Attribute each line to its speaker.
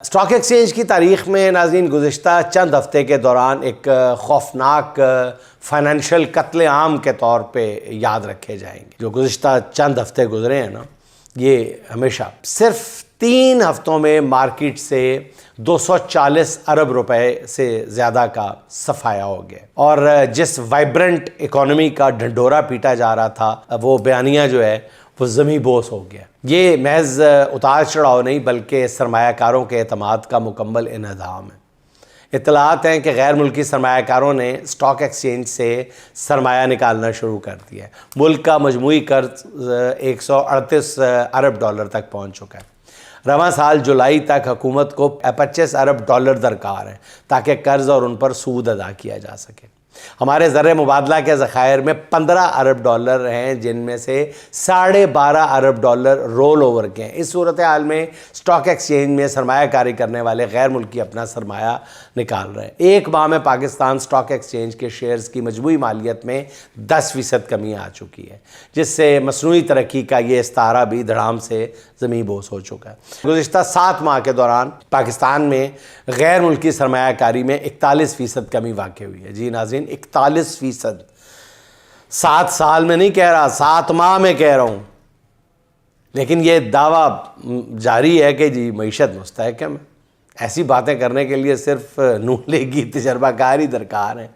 Speaker 1: Stock exchange کی تاریخ میں ناظرین گزشتہ چند ہفتے کے دوران ایک خوفناک فائنینشیل قتل عام کے طور پہ یاد رکھے جائیں گے۔ جو گزشتہ چند ہفتے گزرے ہیں نا، یہ ہمیشہ صرف 3 ہفتوں میں مارکیٹ سے 240 ارب روپے سے زیادہ کا صفایا ہو گیا، اور جس وائبرنٹ اکانومی کا ڈھنڈورا پیٹا جا رہا تھا وہ بیانیہ جو ہے وہ زمیں بوس ہو گیا۔ یہ محض اتار چڑھاؤ نہیں بلکہ سرمایہ کاروں کے اعتماد کا مکمل انہدام ہے۔ اطلاعات ہیں کہ غیر ملکی سرمایہ کاروں نے اسٹاک ایکسچینج سے سرمایہ نکالنا شروع کر دیا ہے۔ ملک کا مجموعی قرض 138 ارب ڈالر تک پہنچ چکا ہے۔ رواں سال جولائی تک حکومت کو 25 ارب ڈالر درکار ہے تاکہ قرض اور ان پر سود ادا کیا جا سکے۔ ہمارے زر مبادلہ کے ذخائر میں 15 ارب ڈالر ہیں، جن میں سے 12.5 ارب ڈالر رول اوور کے ہیں۔ اس صورتحال میں اسٹاک ایکسچینج میں سرمایہ کاری کرنے والے غیر ملکی اپنا سرمایہ نکال رہے ہیں۔ ایک ماہ میں پاکستان اسٹاک ایکسچینج کے شیئرز کی مجموعی مالیت میں 10% کمی آ چکی ہے، جس سے مصنوعی ترقی کا یہ استعارہ بھی دھڑام سے زمیں بوس ہو چکا ہے۔ گزشتہ 7 ماہ کے دوران پاکستان میں غیر ملکی سرمایہ کاری میں 41% کمی واقع ہوئی ہے۔ جی ناظرین، 41%۔ 7 سال میں نہیں کہہ رہا، 7 ماہ میں کہہ رہا ہوں۔ لیکن یہ دعویٰ جاری ہے کہ جی معیشت مستحکم ہے۔ ایسی باتیں کرنے کے لیے صرف نون لیگ کی تجربہ کار ہی درکار ہیں۔